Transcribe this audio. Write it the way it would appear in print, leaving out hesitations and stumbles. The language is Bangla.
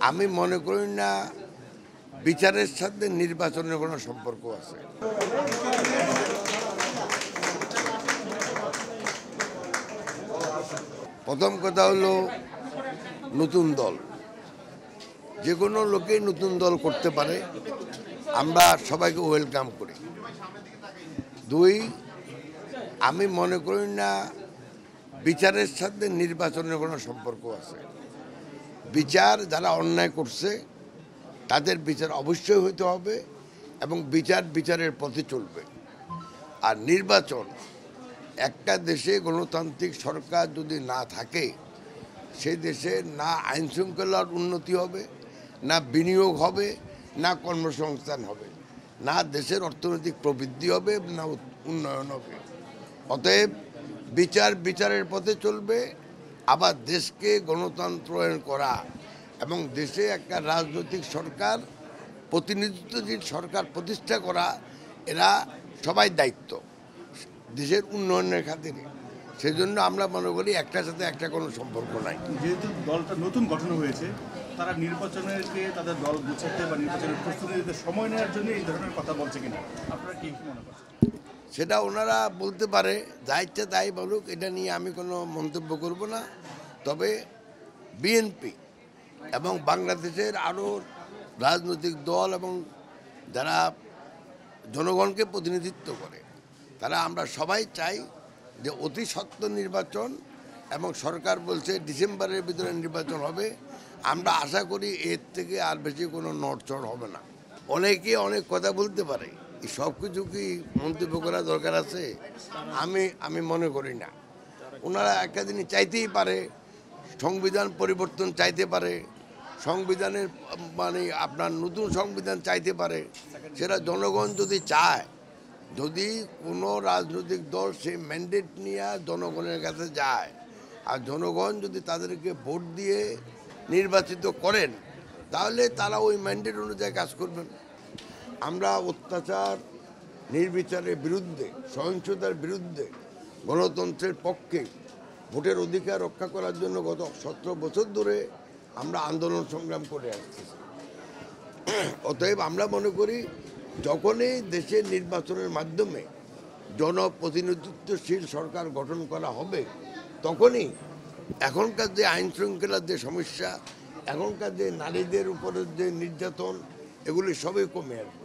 আমি মনে করি না বিচারের সাথে নির্বাচনের কোনো সম্পর্ক আছে। প্রথম কথা হলো নতুন দল, যে কোনো লোকেই নতুন দল করতে পারে, আমরা সবাইকে ওয়েলকাম করি। দুই, আমি মনে করি না বিচারের সাথে নির্বাচনের কোনো সম্পর্ক আছে। বিচার যারা অন্যায় করছে তাদের বিচার অবশ্যই হইতে হবে এবং বিচারের পথে চলবে। আর নির্বাচন, একটা দেশে গণতান্ত্রিক সরকার যদি না থাকে সেই দেশে না আইন শৃঙ্খলার উন্নতি হবে, না বিনিয়োগ হবে, না কর্মসংস্থান হবে, না দেশের অর্থনৈতিক প্রবৃদ্ধি হবে, না উন্নয়ন হবে। অতএব বিচারের পথে চলবে। আবার দেশকে গণতন্ত্রায়ন করা এবং দেশে একটা রাজনৈতিক সরকার, প্রতিনিধিত্বশীল সরকার প্রতিষ্ঠা করা, এরা সবাই দায়িত্ব দেশের উন্নয়নের খাতিরে। সেজন্য আমরা মনে করি একটার সাথে একটা কোনো সম্পর্ক নাই। যেহেতু দলটা নতুন গঠন হয়েছে, তারা নির্বাচনেরকে তাদের দল গুছাতে বা নির্বাচনের প্রস্তুতি নিতে সময় নেওয়ার জন্য এই ধরনের কথা বলছে কিনা, আপনারা কি মনে করছেন? সেটা ওনারা বলতে পারে, যা ইচ্ছা তাই বলুক, এটা নিয়ে আমি কোনো মন্তব্য করব না। তবে বিএনপি এবং বাংলাদেশের আরও রাজনৈতিক দল এবং যারা জনগণকে প্রতিনিধিত্ব করে, তারা আমরা সবাই চাই যে অতি সত্ত্বর নির্বাচন, এবং সরকার বলছে ডিসেম্বরের ভিতরে নির্বাচন হবে। আমরা আশা করি এর থেকে আর বেশি কোনো নড়চড় হবে না। অনেকে অনেক কথা বলতে পারে, এই সব কিছু কি মন্তব্য করা দরকার আছে? আমি মনে করি না। ওনারা একটা জিনিস চাইতেই পারে, সংবিধান পরিবর্তন চাইতে পারে, সংবিধানের মানে আপনার নতুন সংবিধান চাইতে পারে। সেটা জনগণ যদি চায়, যদি কোনো রাজনৈতিক দল সেই ম্যান্ডেট নিয়ে জনগণের কাছে যায়, আর জনগণ যদি তাদেরকে ভোট দিয়ে নির্বাচিত করেন, তাহলে তারা ওই ম্যান্ডেট অনুযায়ী কাজ করবেন। আমরা অত্যাচার, নির্বিচারের বিরুদ্ধে, সহিংসতার বিরুদ্ধে, গণতন্ত্রের পক্ষে, ভোটের অধিকার রক্ষা করার জন্য গত 17 বছর ধরে আমরা আন্দোলন সংগ্রাম করে আসছি। অতএব আমরা মনে করি যখনই দেশের নির্বাচনের মাধ্যমে জনপ্রতিনিধিত্বশীল সরকার গঠন করা হবে, তখনই এখনকার যে আইন শৃঙ্খলার যে সমস্যা, এখনকার যে নারীদের উপরে যে নির্যাতন, এগুলি সবই কমে আসবে।